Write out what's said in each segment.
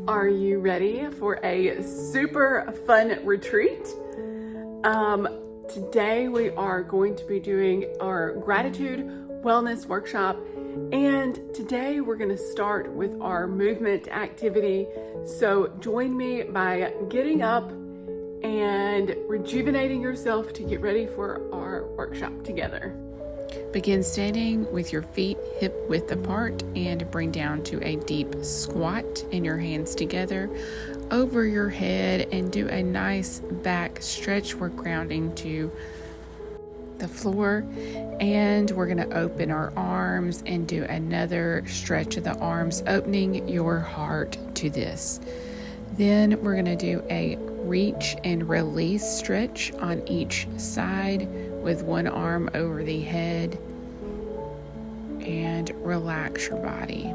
Are you ready for a super fun retreat? Today we are going to be doing our Gratitude Wellness Workshop, and today we're going to start with our movement activity. So join me by getting up and rejuvenating yourself to get ready for our workshop together. Begin standing with your feet hip width apart and bring down to a deep squat and your hands together over your head, and do a nice back stretch. We're grounding to the floor, and we're going to open our arms and do another stretch of the arms, opening your heart to this. Then we're going to do a reach and release stretch on each side with one arm over the head, and relax your body.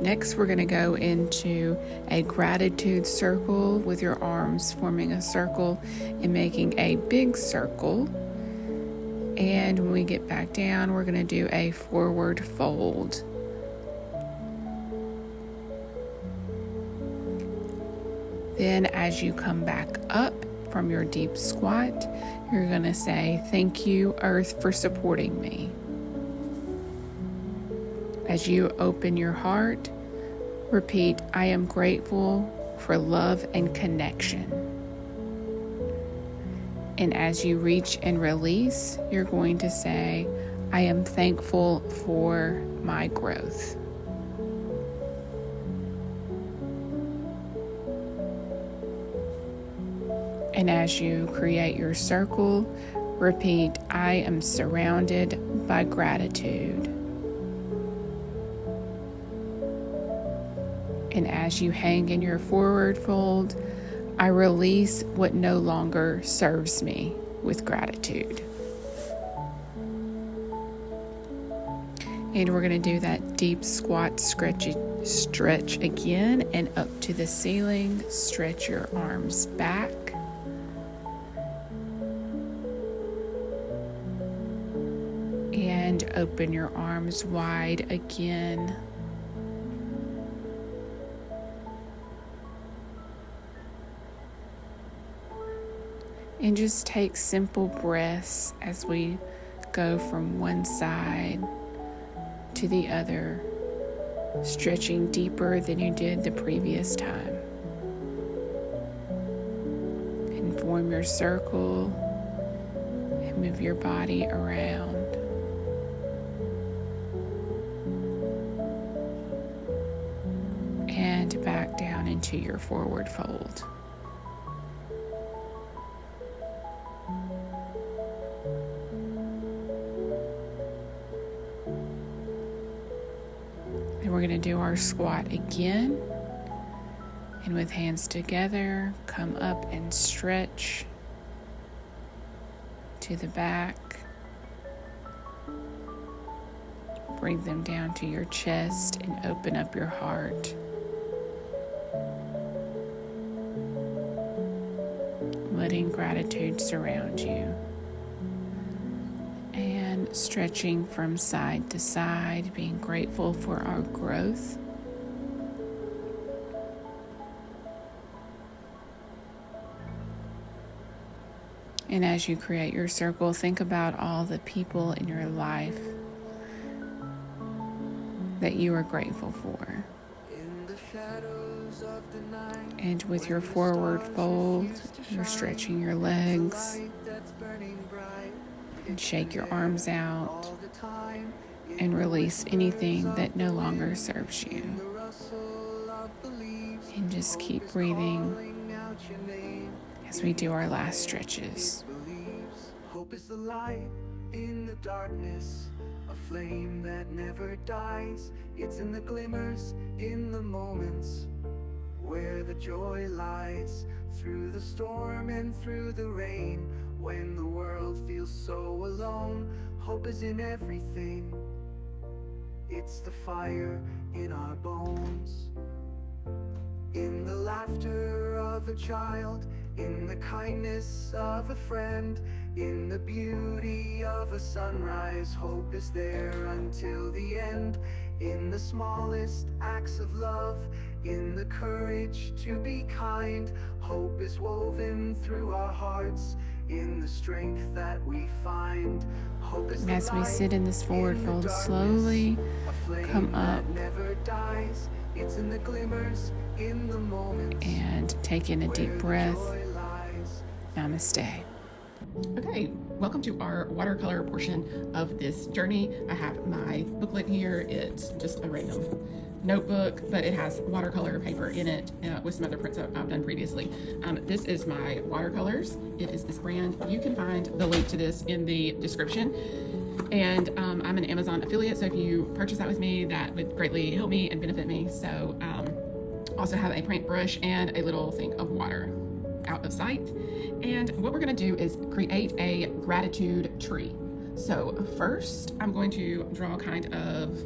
Next, we're going to go into a gratitude circle with your arms forming a circle and making a big circle. And when we get back down, we're going to do a forward fold. Then as you come back up from your deep squat, you're going to say, "Thank you, Earth, for supporting me." As you open your heart, repeat, "I am grateful for love and connection." And as you reach and release, you're going to say, "I am thankful for my growth." And as you create your circle, repeat, "I am surrounded by gratitude." And as you hang in your forward fold, "I release what no longer serves me with gratitude." And we're going to do that deep squat stretch again, and up to the ceiling. Stretch your arms back. And open your arms wide again. And just take simple breaths as we go from one side to the other, stretching deeper than you did the previous time. And form your circle and move your body around. And back down into your forward fold. And we're going to do our squat again. And with hands together, come up and stretch to the back. Bring them down to your chest and open up your heart. Letting gratitude surround you. And stretching from side to side, being grateful for our growth. And as you create your circle, think about all the people in your life that you are grateful for. And with your forward fold, you're stretching your legs and shake your arms out and release anything that no longer serves you. And just keep breathing as we do our last stretches. Hope is the light in the darkness, a flame that never dies. It's in the glimmers, in the moments where the joy lies. Through the storm and through the rain, when the world feels so alone, hope is in everything. It's the fire in our bones, in the laughter of a child, in the kindness of a friend, in the beauty of a sunrise. Hope is there until the end. in the smallest acts of love, in the courage to be kind. Hope is woven through our hearts, in the strength that we find. Hope is the As we light sit in this forward in the fold, darkness, slowly a flame come up that never dies. It's in the glimmers, in the moments, and take in a deep where the breath. joy lies. Namaste. Okay, welcome to our watercolor portion of this journey. I have my booklet here. It's just a random notebook, but it has watercolor paper in it with some other prints that I've done previously. This is my watercolors. It is this brand. You can find the link to this in the description. And I'm an Amazon affiliate, so if you purchase that with me, that would greatly help me and benefit me. So also have a paint brush and a little thing of water out of sight. And what we're going to do is create a gratitude tree. So first I'm going to draw kind of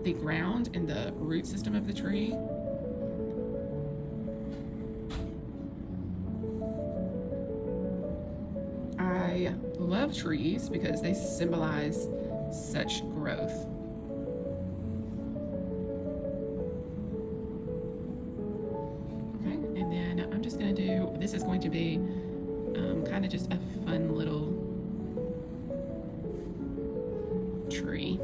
the ground and the root system of the tree. I love trees because they symbolize such growth. Okay, and then I'm just going to do, this is going to be kind of just a fun little tree.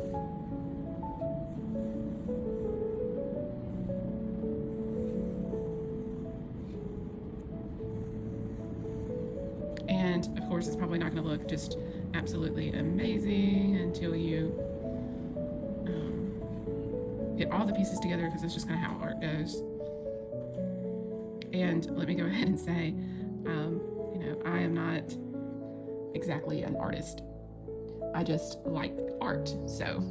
And of course, it's probably not going to look just absolutely amazing until you get all the pieces together, because that's just kind of how art goes. And let me go ahead and say, I am not exactly an artist. I just like art. So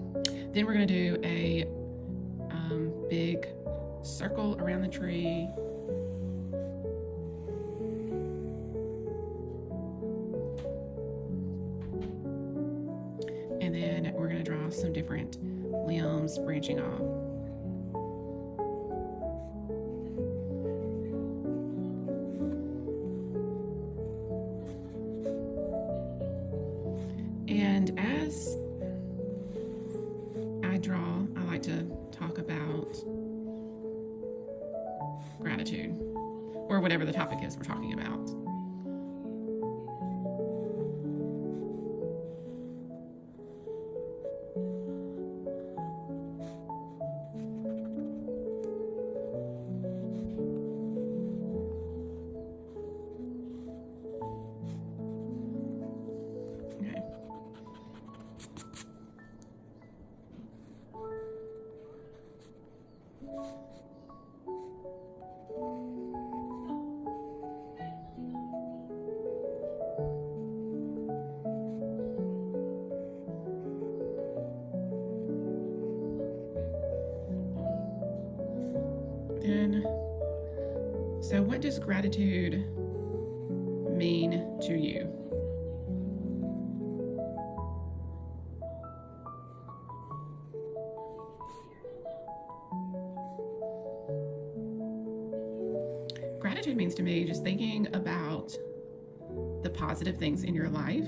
then we're going to do a big circle around the tree. And then we're going to draw some different limbs branching off. And as I draw, I like to talk about gratitude, or whatever the topic is we're talking about. Okay. Then, so what does gratitude mean to you? Gratitude means to me just thinking about the positive things in your life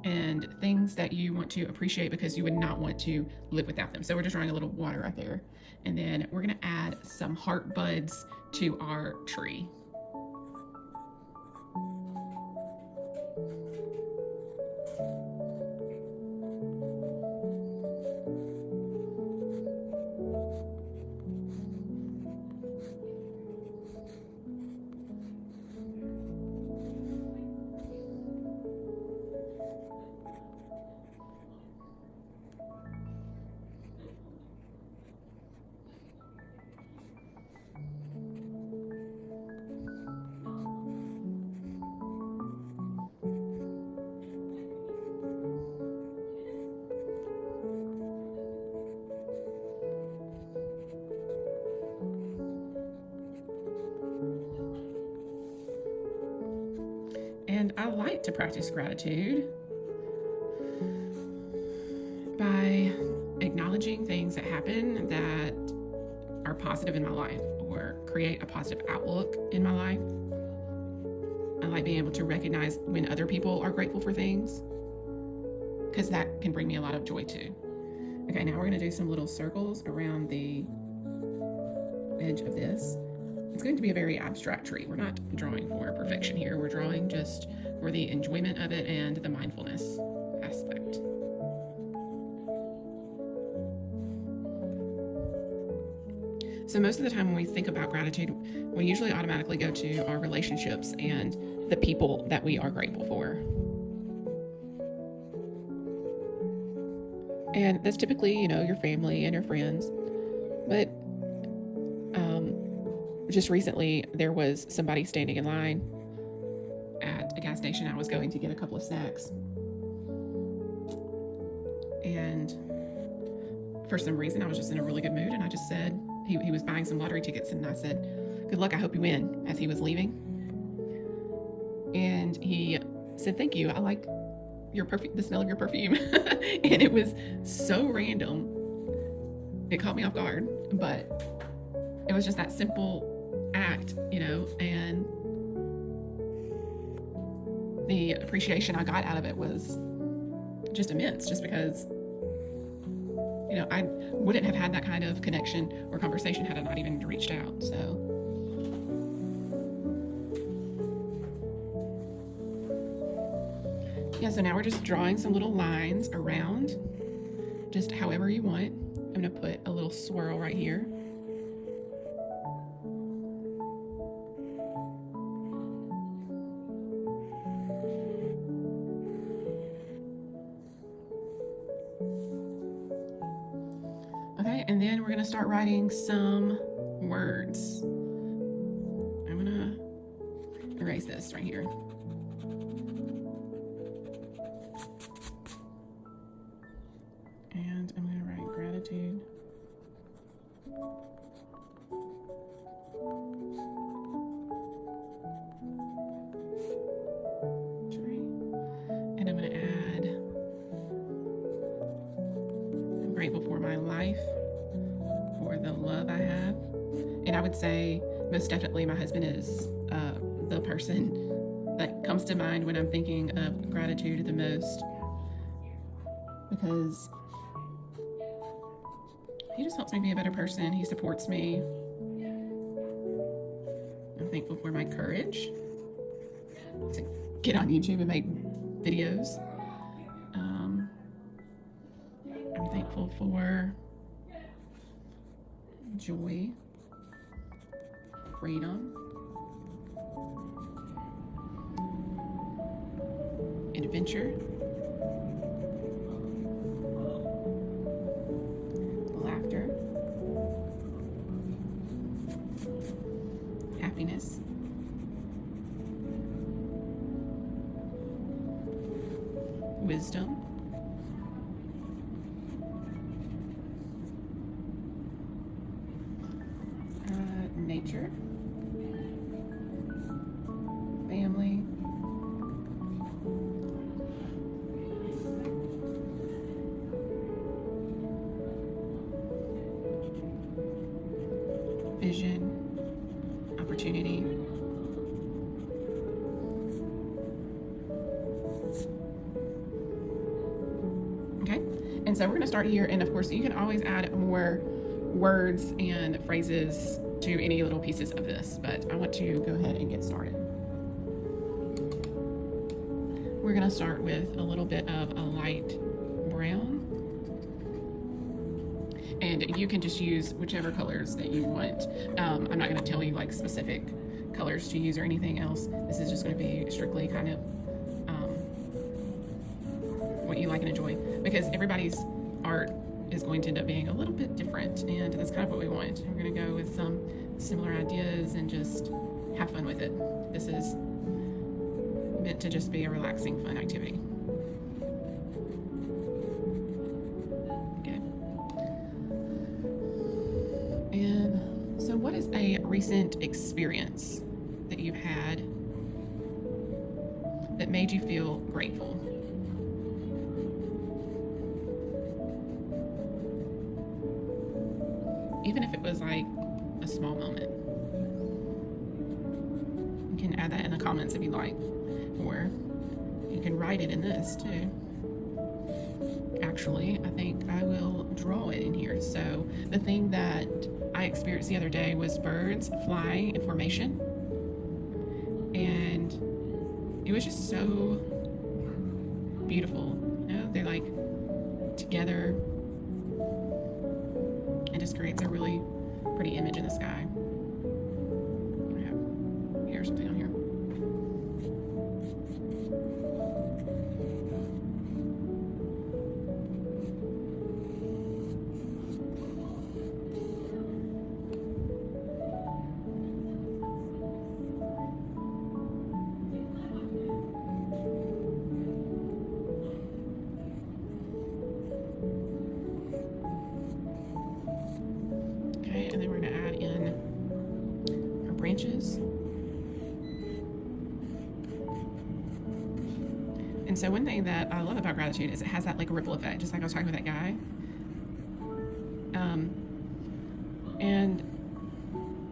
and things that you want to appreciate because you would not want to live without them. So we're just drawing a little water right there. And then we're going to add some heart buds to our tree. And I like to practice gratitude by acknowledging things that happen that are positive in my life or create a positive outlook in my life. I like being able to recognize when other people are grateful for things, because that can bring me a lot of joy too. Okay, now we're going to do some little circles around the edge of this. It's going to be a very abstract tree. We're not drawing for perfection here. We're drawing just for the enjoyment of it and the mindfulness aspect. So most of the time when we think about gratitude, we usually automatically go to our relationships and the people that we are grateful for. And that's typically, your family and your friends. But just recently, there was somebody standing in line at a gas station. I was going to get a couple of snacks. And for some reason, I was just in a really good mood. And I just said, he was buying some lottery tickets. And I said, "Good luck, I hope you win," as he was leaving. And he said, "Thank you. I like the smell of your perfume." And it was so random. It caught me off guard, but it was just that simple act, and the appreciation I got out of it was just immense, just because, I wouldn't have had that kind of connection or conversation had I not even reached out. So yeah, so now we're just drawing some little lines around, just however you want. I'm going to put a little swirl right here. Okay, and then we're going to start writing some words. I'm going to erase this right here. And I'm going to write gratitude. Tree. And I'm going to add, I'm grateful for my life, for the love I have. And I would say most definitely my husband is the person that comes to mind when I'm thinking of gratitude the most, because he just helps me be a better person. He supports me. I'm thankful for my courage to get on YouTube and make videos. I'm thankful for joy, freedom, adventure, laughter, happiness, wisdom, nature, family, vision, opportunity, okay? And so we're going to start here, and of course you can always add more words and phrases to any little pieces of this, but I want to go ahead and get started. We're going to start with a little bit of a light brown, and you can just use whichever colors that you want. I'm not going to tell you like specific colors to use or anything else. This is just going to be strictly kind of what you like and enjoy, because everybody's art is going to end up being a little bit different, and that's kind of what we want. We're going to go with some similar ideas and just have fun with it. This is meant to just be a relaxing, fun activity. Okay. And so what is a recent experience that you've had that made you feel grateful? Even if it was like a small moment. You can add that in the comments if you like, or you can write it in this too. actually. I think I will draw it in here. So the thing that I experienced the other day was birds flying in formation. And it was just so beautiful. You know, they're like together. It just creates a really pretty image in the sky. I have here something on here. And then we're going to add in our branches. And so one thing that I love about gratitude is it has that like ripple effect, just like I was talking with that guy. And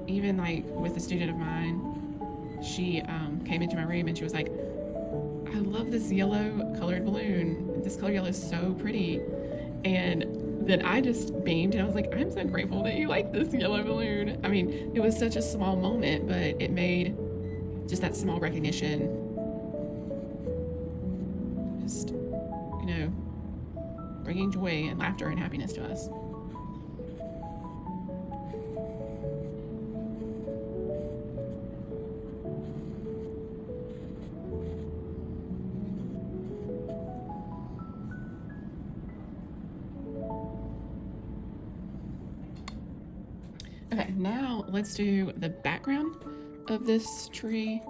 even like with a student of mine, she came into my room and she was like, I love this yellow colored balloon. This color yellow is so pretty. And then I just beamed and I was like, I'm so grateful that you like this yellow balloon. I mean, it was such a small moment, but it made just that small recognition, just, you know, bringing joy and laughter and happiness to us. Okay, now let's do the background of this tree.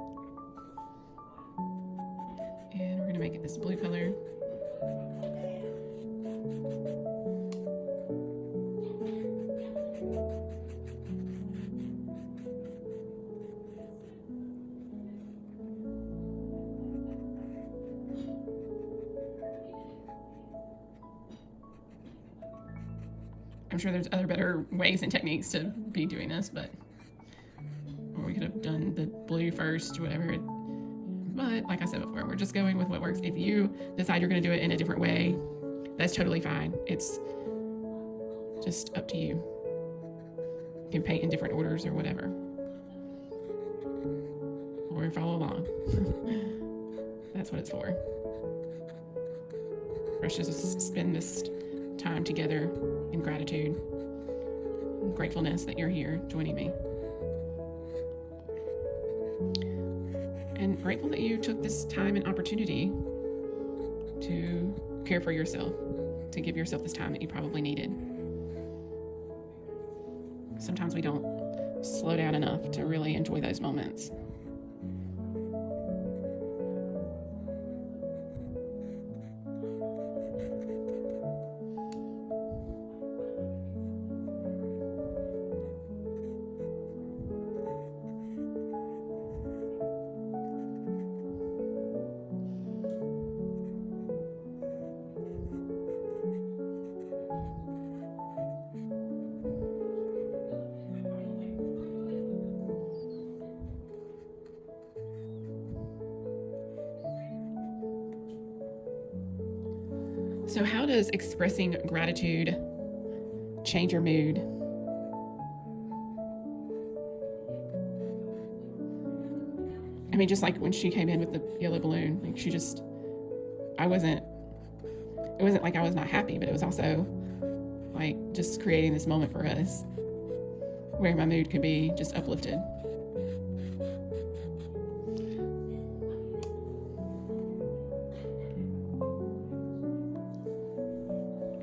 And we're going to make it this blue color. I'm sure there's other better ways and techniques to be doing this, but or we could have done the blue first, whatever. But like I said before, we're just going with what works. If you decide you're going to do it in a different way, that's totally fine. It's just up to you. You can paint in different orders or whatever, or follow along. That's what it's for. For us to just spend this time together in gratitude and gratefulness that you're here joining me. And grateful that you took this time and opportunity to care for yourself, to give yourself this time that you probably needed. Sometimes we don't slow down enough to really enjoy those moments. So how does expressing gratitude change your mood? I mean, just like when she came in with the yellow balloon, like it wasn't like I was not happy, but it was also like just creating this moment for us where my mood could be just uplifted.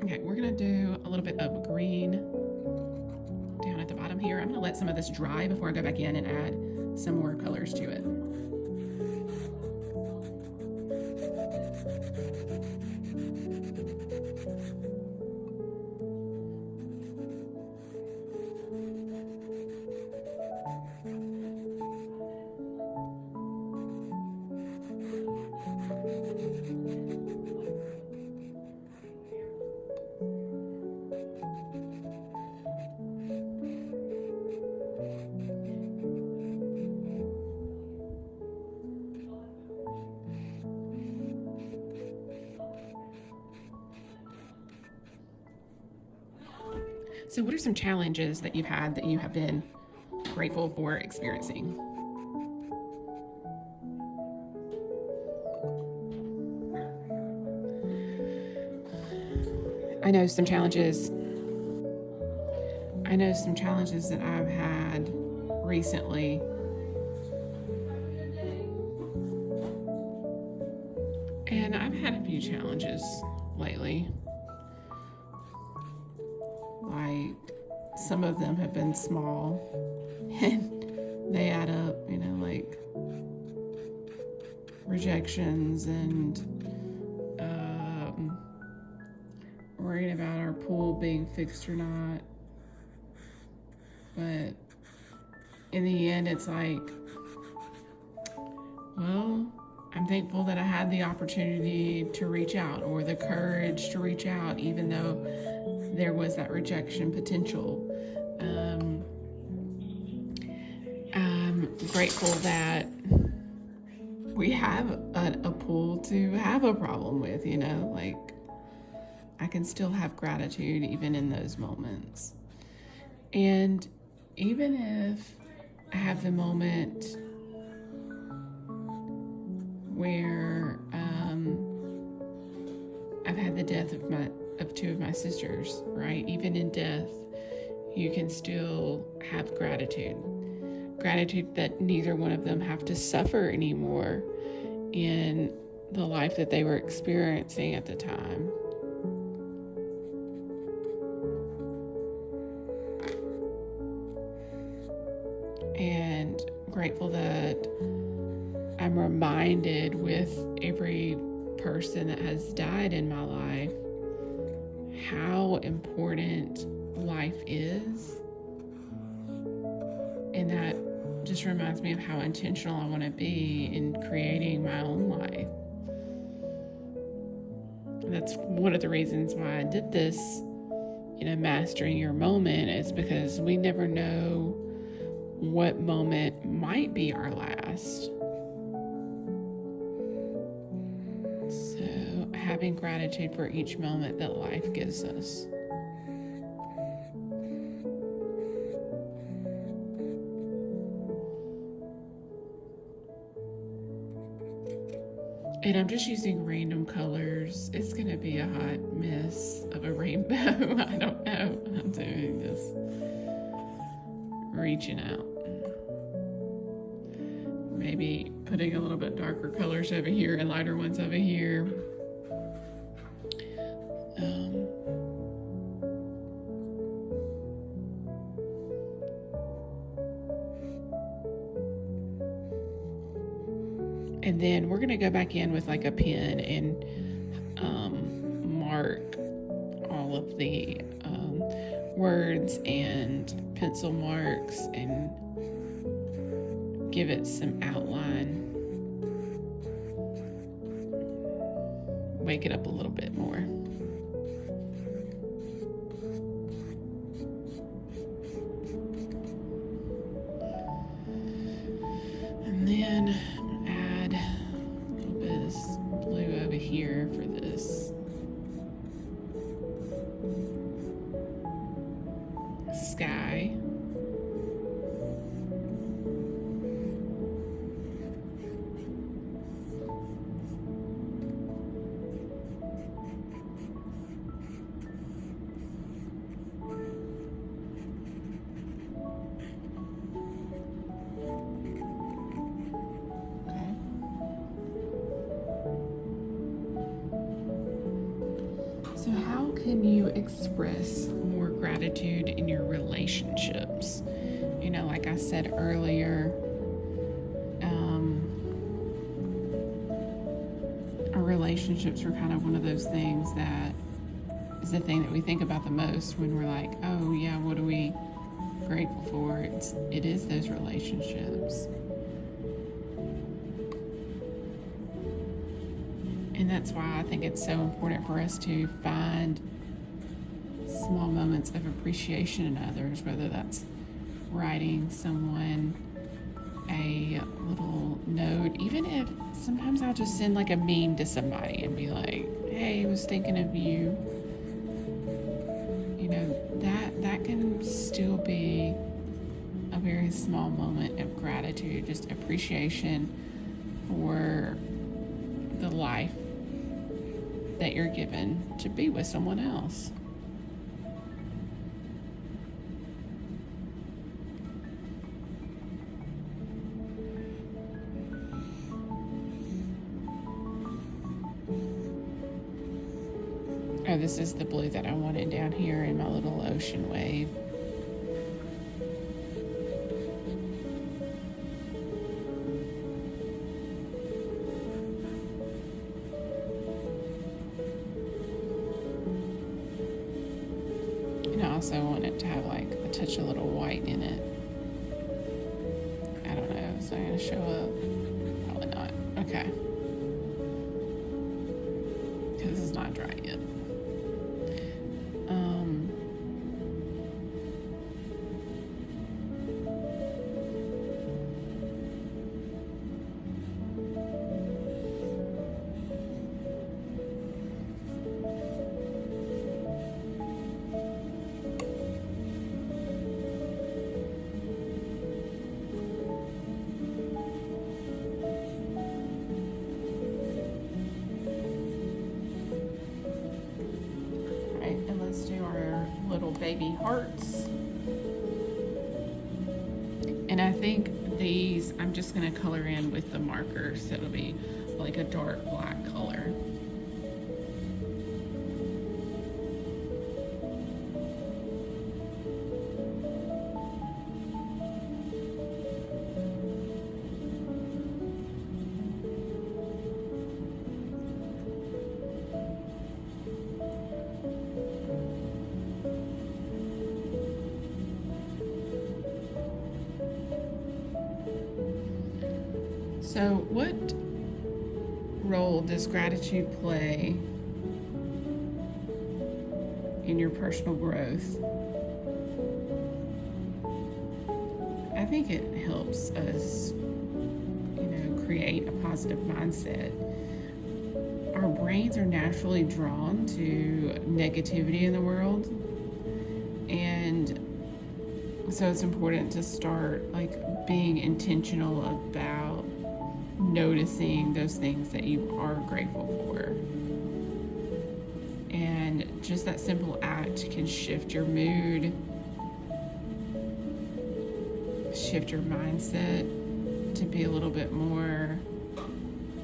Okay, we're gonna do a little bit of green down at the bottom here. I'm gonna let some of this dry before I go back in and add some more colors to it. So what are some challenges that you've had that you have been grateful for experiencing? I know some challenges that I've had recently. And I've had a few challenges lately. Like, some of them have been small and they add up, like rejections and worrying about our pool being fixed or not. But in the end, it's like, well, I'm thankful that I had the opportunity to reach out, or the courage to reach out, even though there was that rejection potential. I'm grateful that we have a pool to have a problem with, like I can still have gratitude even in those moments. And even if I have the moment where I've had the death of two of my sisters, right? Even in death, you can still have gratitude. Gratitude that neither one of them have to suffer anymore in the life that they were experiencing at the time. And grateful that I'm reminded with every person that has died in my life how important life is. And that just reminds me of how intentional I want to be in creating my own life. That's one of the reasons why I did this, mastering your moment, is because we never know what moment might be our last. So having gratitude for each moment that life gives us. And I'm just using random colors. It's going to be a hot mess of a rainbow. I don't know. I'm doing this. Reaching out. Maybe putting a little bit darker colors over here and lighter ones over here. And then we're going to go back in with like a pen and mark all of the words and pencil marks and give it some outline. Wake it up a little bit more. And then add a little bit of this blue over here for this sky. So how can you express more gratitude in your relationships? Like I said earlier, our relationships are kind of one of those things that is the thing that we think about the most when we're like, oh yeah, what are we grateful for? It is those relationships. And that's why I think it's so important for us to find small moments of appreciation in others, whether that's writing someone a little note, even if sometimes I'll just send like a meme to somebody and be like, hey, I was thinking of you. That can still be a very small moment of gratitude, just appreciation for the life that you're given to be with someone else. Oh, this is the blue that I wanted down here in my little ocean wave. And I also want it to have like a touch of little white in it. I don't know, is that going to show up? Probably not. Okay. Because this is not dry yet. Little baby hearts. And I think these, I'm just going to color in with the markers, so it'll be like a dark black color. So what role does gratitude play in your personal growth? I think it helps us, create a positive mindset. Our brains are naturally drawn to negativity in the world, and so it's important to start being intentional about noticing those things that you are grateful for. And just that simple act can shift your mood, shift your mindset to be a little bit more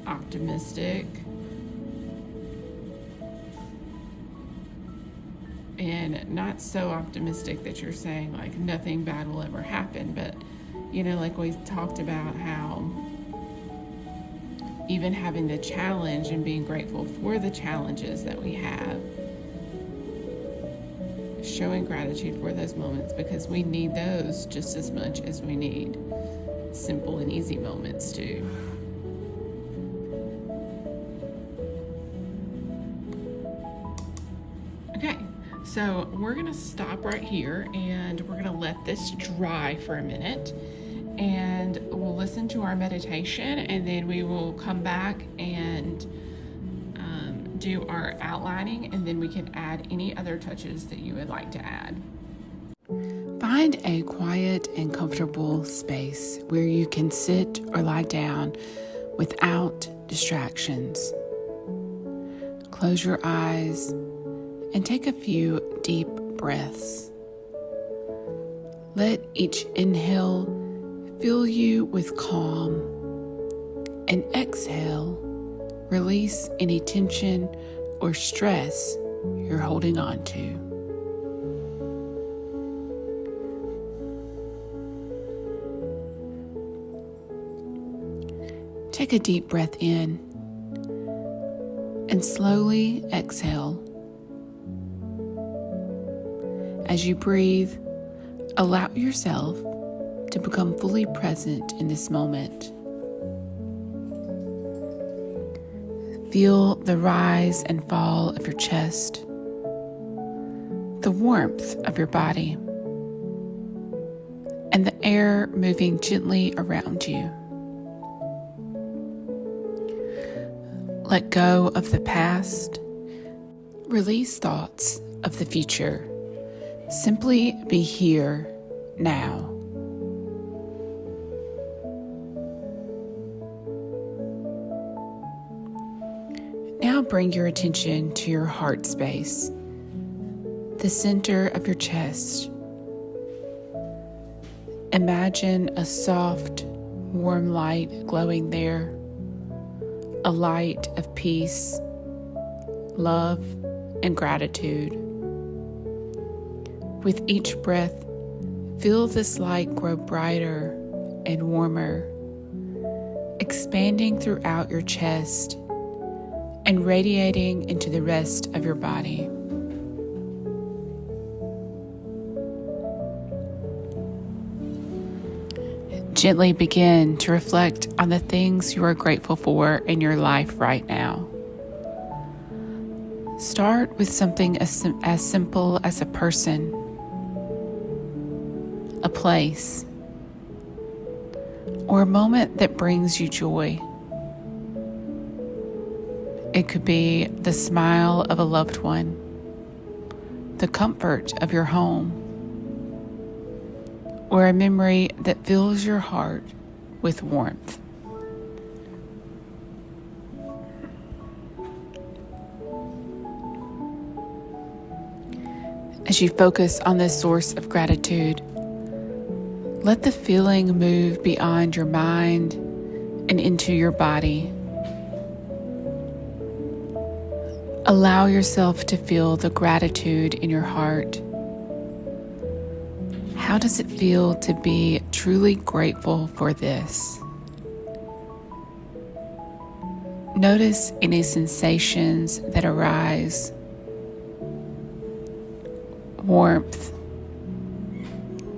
optimistic and not so optimistic that you're saying nothing bad will ever happen, but we talked about how even having the challenge and being grateful for the challenges that we have, showing gratitude for those moments, because we need those just as much as we need simple and easy moments too. Okay, so we're gonna stop right here and we're gonna let this dry for a minute, and we'll listen to our meditation, and then we will come back and do our outlining, and then we can add any other touches that you would like to add. Find a quiet and comfortable space where you can sit or lie down without distractions. Close your eyes and take a few deep breaths. Let each inhale fill you with calm, and exhale, release any tension or stress you're holding on to. Take a deep breath in and slowly exhale. As you breathe, allow yourself to become fully present in this moment. Feel the rise and fall of your chest, the warmth of your body, and the air moving gently around you. Let go of the past. Release thoughts of the future. Simply be here now. Now bring your attention to your heart space, the center of your chest. Imagine a soft, warm light glowing there, a light of peace, love, and gratitude. With each breath, feel this light grow brighter and warmer, expanding throughout your chest and radiating into the rest of your body. Gently begin to reflect on the things you are grateful for in your life right now. Start with something as simple as a person, a place, or a moment that brings you joy. It could be the smile of a loved one, the comfort of your home, or a memory that fills your heart with warmth. As you focus on this source of gratitude, let the feeling move beyond your mind and into your body. Allow yourself to feel the gratitude in your heart. How does it feel to be truly grateful for this? Notice any sensations that arise. Warmth,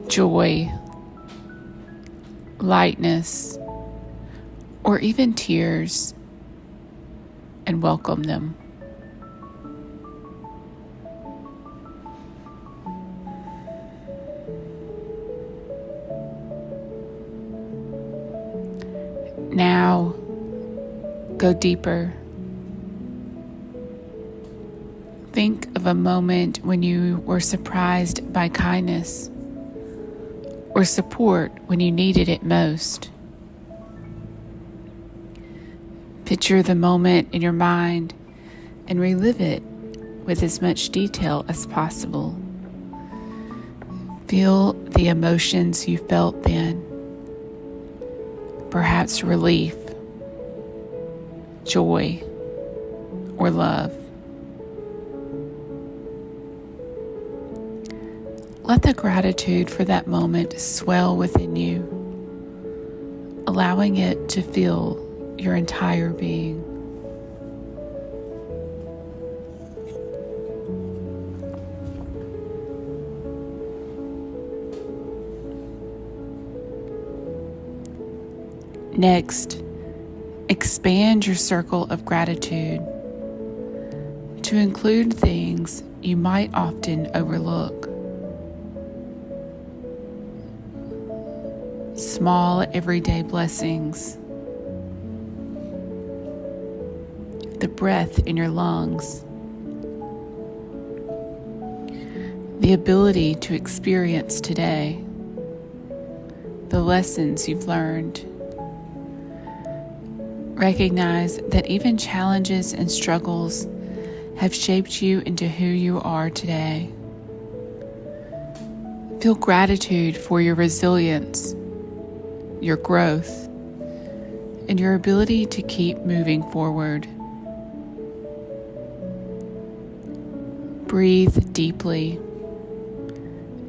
joy, lightness, or even tears, and welcome them. Now, go deeper. Think of a moment when you were surprised by kindness or support when you needed it most. Picture the moment in your mind and relive it with as much detail as possible. Feel the emotions you felt then. Perhaps relief, joy, or love. Let the gratitude for that moment swell within you, allowing it to fill your entire being. Next, expand your circle of gratitude to include things you might often overlook. Small everyday blessings, the breath in your lungs, the ability to experience today, the lessons you've learned. Recognize that even challenges and struggles have shaped you into who you are today. Feel gratitude for your resilience, your growth, and your ability to keep moving forward. Breathe deeply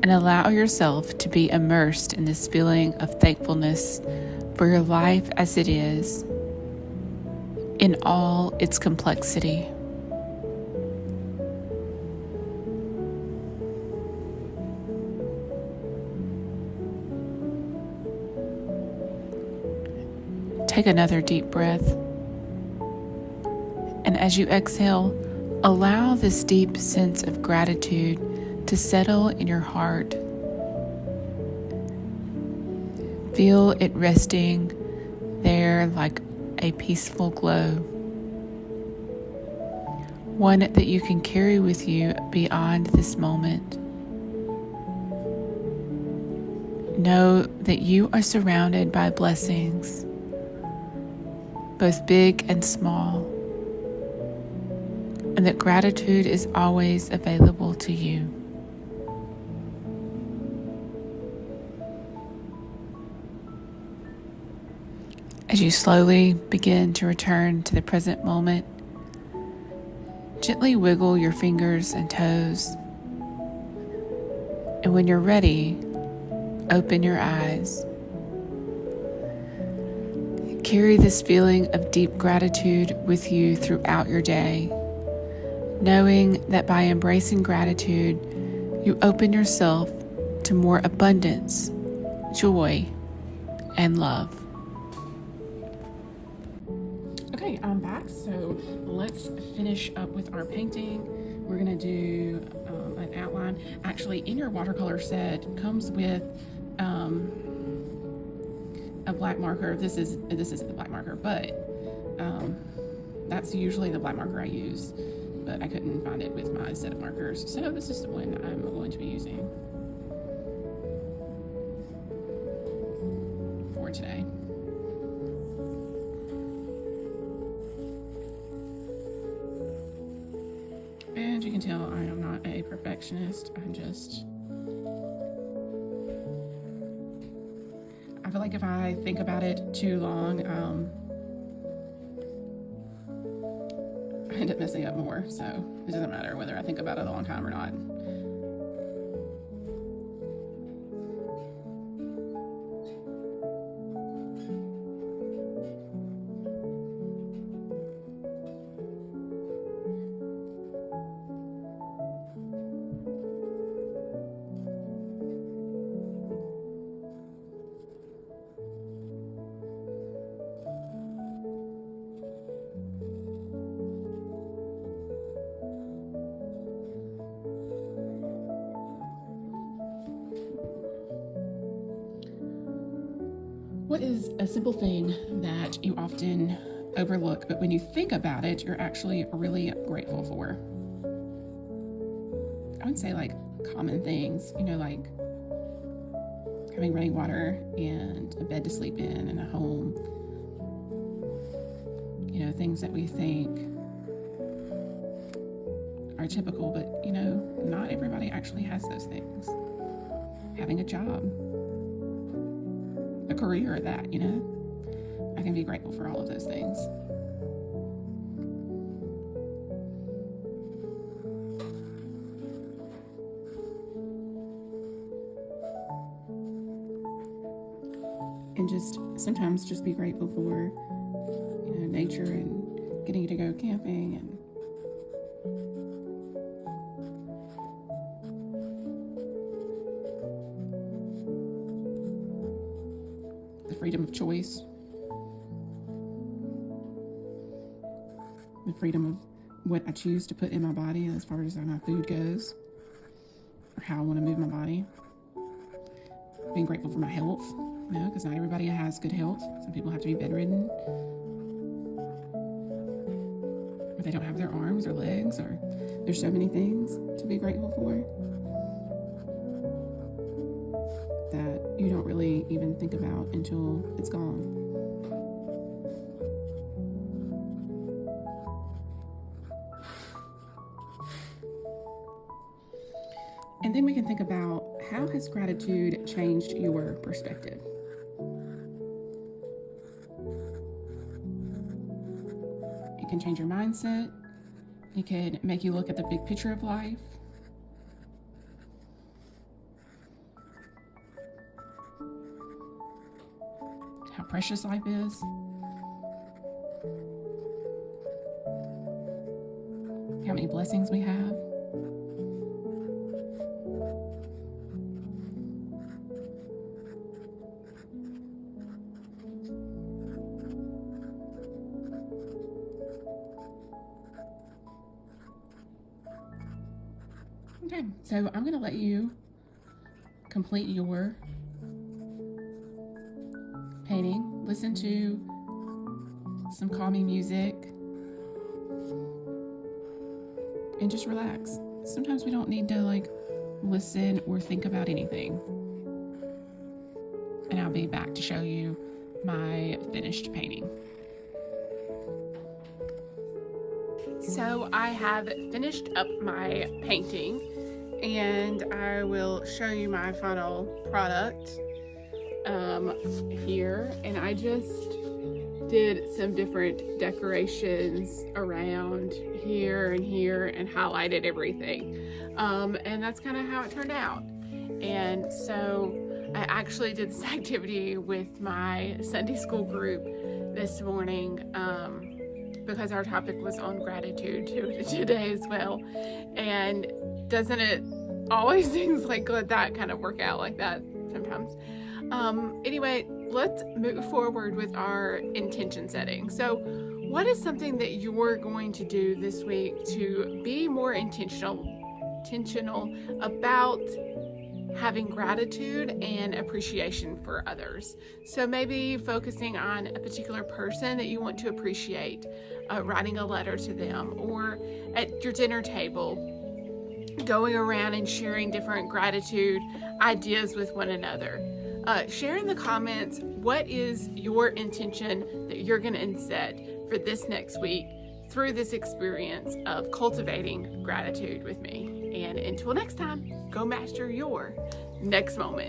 and allow yourself to be immersed in this feeling of thankfulness for your life as it is, in all its complexity. Take another deep breath. And as you exhale, allow this deep sense of gratitude to settle in your heart. Feel it resting there like a peaceful glow, one that you can carry with you beyond this moment. know that you are surrounded by blessings, both big and small, and that gratitude is always available to you. As you slowly begin to return to the present moment, gently wiggle your fingers and toes. And when you're ready, open your eyes. Carry this feeling of deep gratitude with you throughout your day, knowing that by embracing gratitude, you open yourself to more abundance, joy, and love. Okay, I'm back. So let's finish up with our painting. We're going to do an outline. Actually, in your watercolor set comes with a black marker. This isn't the black marker, but that's usually the black marker I use. But I couldn't find it with my set of markers, so this is the one I'm going to be using for today. And you can tell I am not a perfectionist. I feel like if I think about it too long, I end up messing up more, so it doesn't matter whether I think about it a long time or not. What is a simple thing that you often overlook, but when you think about it, you're actually really grateful for? I would say like common things, like having running water and a bed to sleep in and a home. Things that we think are typical, but not everybody actually has those things. Having a job, a career at that, I can be grateful for all of those things. And sometimes just be grateful for, nature and getting to go camping and the freedom of choice, the freedom of what I choose to put in my body as far as my food goes, or how I want to move my body. Being grateful for my health, because not everybody has good health. Some people have to be bedridden, or they don't have their arms or legs, or there's so many things to be grateful for that you don't really even think about until it's gone. And then we can think about, how has gratitude changed your perspective? It can change your mindset. It can make you look at the big picture of life. How precious life is. How many blessings we have. Okay, so I'm going to let you complete your painting. Listen to some calming music and just relax. Sometimes we don't need to listen or think about anything. I'll be back to show you my finished painting. So I have finished up my painting, and I will show you my final product here. And I just did some different decorations around here and here and highlighted everything. And that's kind of how it turned out. And so I actually did this activity with my Sunday school group this morning, because our topic was on gratitude today as well. And doesn't it always things like that kind of work out like that sometimes? Anyway, let's move forward with our intention setting. So what is something that you're going to do this week to be more intentional about having gratitude and appreciation for others? So maybe focusing on a particular person that you want to appreciate, writing a letter to them, or at your dinner table, going around and sharing different gratitude ideas with one another. Share in the comments what is your intention that you're going to set for this next week through this experience of cultivating gratitude with me. And until next time, go master your next moment.